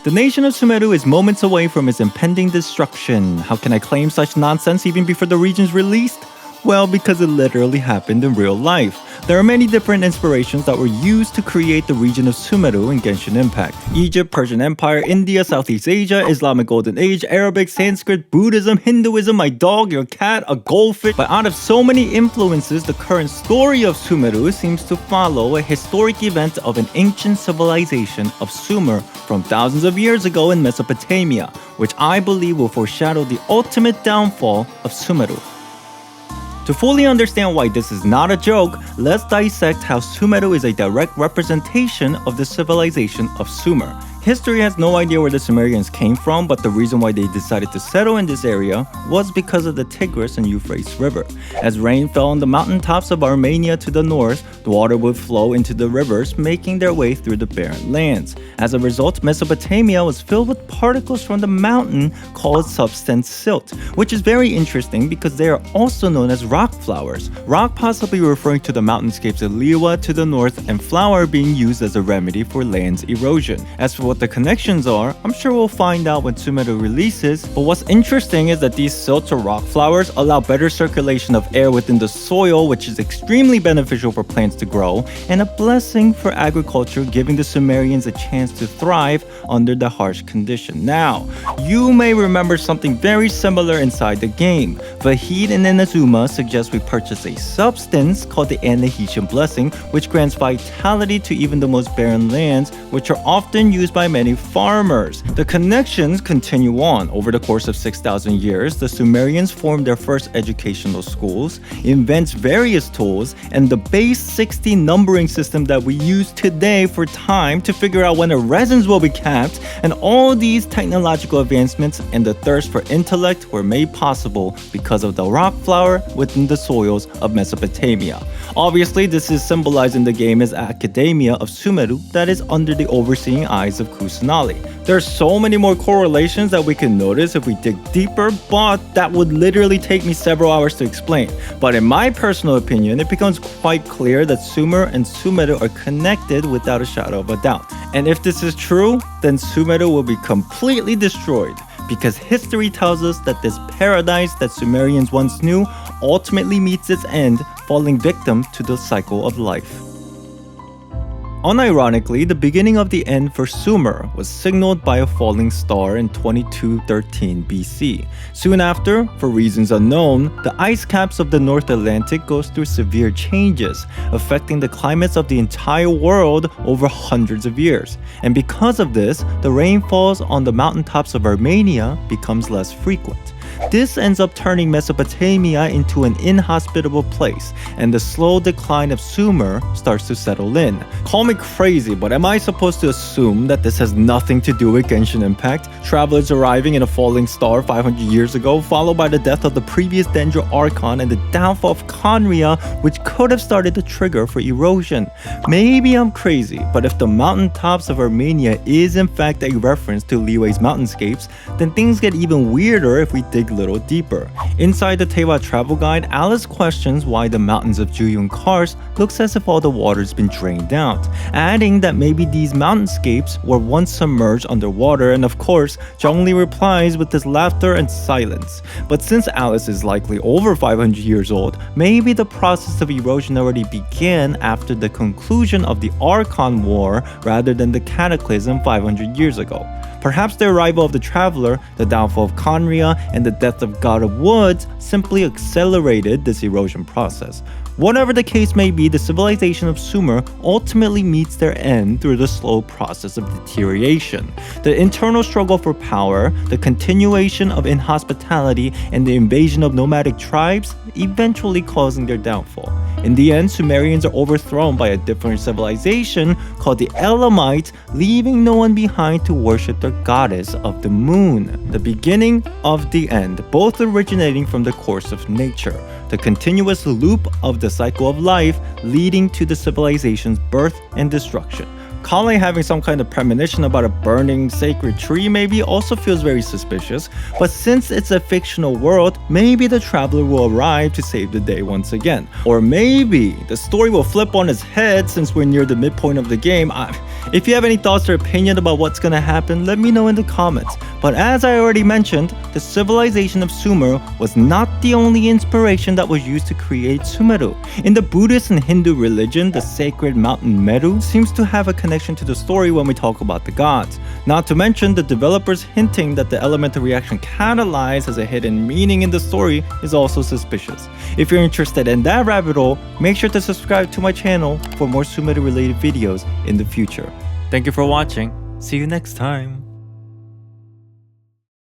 The nation of Sumeru is moments away from its impending destruction. How can I claim such nonsense even before the region's released? Well, because it literally happened in real life. There are many different inspirations that were used to create the region of Sumeru in Genshin Impact. Egypt, Persian Empire, India, Southeast Asia, Islamic Golden Age, Arabic, Sanskrit, Buddhism, Hinduism, my dog, your cat, a goldfish. But out of so many influences, the current story of Sumeru seems to follow a historic event of an ancient civilization of Sumer from thousands of years ago in Mesopotamia, which I believe will foreshadow the ultimate downfall of Sumeru. To fully understand why this is not a joke, let's dissect how Sumeru is a direct representation of the civilization of Sumer. History has no idea where the Sumerians came from, but the reason why they decided to settle in this area was because of the Tigris and Euphrates River. As rain fell on the mountaintops of Armenia to the north, the water would flow into the rivers, making their way through the barren lands. As a result, Mesopotamia was filled with particles from the mountain called substance silt, which is very interesting because they are also known as rock flowers. Rock possibly referring to the mountainscapes of Liwa to the north, and flour being used as a remedy for land's erosion. As for what the connections are, I'm sure we'll find out when Sumeru releases, but what's interesting is that these silts or rock flowers allow better circulation of air within the soil, which is extremely beneficial for plants to grow, and a blessing for agriculture, giving the Sumerians a chance to thrive under the harsh condition. Now, you may remember something very similar inside the game. Vahid and Inazuma suggest we purchase a substance called the Anahitian Blessing, which grants vitality to even the most barren lands, which are often used by many farmers. The connections continue on. Over the course of 6,000 years, the Sumerians formed their first educational schools, invents various tools, and the base 60 numbering system that we use today for time to figure out when the resins will be capped, and all these technological advancements and the thirst for intellect were made possible because of the rock flower within the soils of Mesopotamia. Obviously, this is symbolized in the game as academia of Sumeru that is under the overseeing eyes of Kusanali. There are so many more correlations that we can notice if we dig deeper, but that would literally take me several hours to explain. But in my personal opinion, it becomes quite clear that Sumer and Sumeru are connected without a shadow of a doubt. And if this is true, then Sumeru will be completely destroyed, because history tells us that this paradise that Sumerians once knew ultimately meets its end, falling victim to the cycle of life. Unironically, the beginning of the end for Sumer was signaled by a falling star in 2213 BC. Soon after, for reasons unknown, the ice caps of the North Atlantic goes through severe changes, affecting the climates of the entire world over hundreds of years. And because of this, the rainfalls on the mountaintops of Armenia becomes less frequent. This ends up turning Mesopotamia into an inhospitable place, and the slow decline of Sumer starts to settle in. Call me crazy, but am I supposed to assume that this has nothing to do with Genshin Impact? Travelers arriving in a falling star 500 years ago, followed by the death of the previous Dendro Archon and the downfall of Conria, which could have started the trigger for erosion. Maybe I'm crazy, but if the mountaintops of Armenia is in fact a reference to Liwei's mountainscapes, then things get even weirder if we dig a little deeper. Inside the Tewa travel guide, Alice questions why the mountains of Juyun Kars looks as if all the water's been drained out, adding that maybe these mountainscapes were once submerged underwater, and of course, Zhongli replies with his laughter and silence. But since Alice is likely over 500 years old, maybe the process of erosion already began after the conclusion of the Archon War rather than the Cataclysm 500 years ago. Perhaps the arrival of the traveler, the downfall of Conria, and the death of God of Woods simply accelerated this erosion process. Whatever the case may be, the civilization of Sumer ultimately meets their end through the slow process of deterioration. The internal struggle for power, the continuation of inhospitality, and the invasion of nomadic tribes eventually causing their downfall. In the end, Sumerians are overthrown by a different civilization called the Elamites, leaving no one behind to worship their goddess of the moon. The beginning of the end, both originating from the course of nature, the continuous loop of the cycle of life leading to the civilization's birth and destruction. Kale having some kind of premonition about a burning sacred tree maybe also feels very suspicious, but since it's a fictional world, maybe the traveler will arrive to save the day once again. Or maybe the story will flip on its head since we're near the midpoint of the game. If you have any thoughts or opinion about what's gonna happen, let me know in the comments. But as I already mentioned, the civilization of Sumeru was not the only inspiration that was used to create Sumeru. In the Buddhist and Hindu religion, the sacred mountain Meru seems to have a connection to the story when we talk about the gods. Not to mention, the developers hinting that the elemental reaction catalyzed has a hidden meaning in the story is also suspicious. If you're interested in that rabbit hole, make sure to subscribe to my channel for more Sumeru related videos in the future. Thank you for watching. See you next time.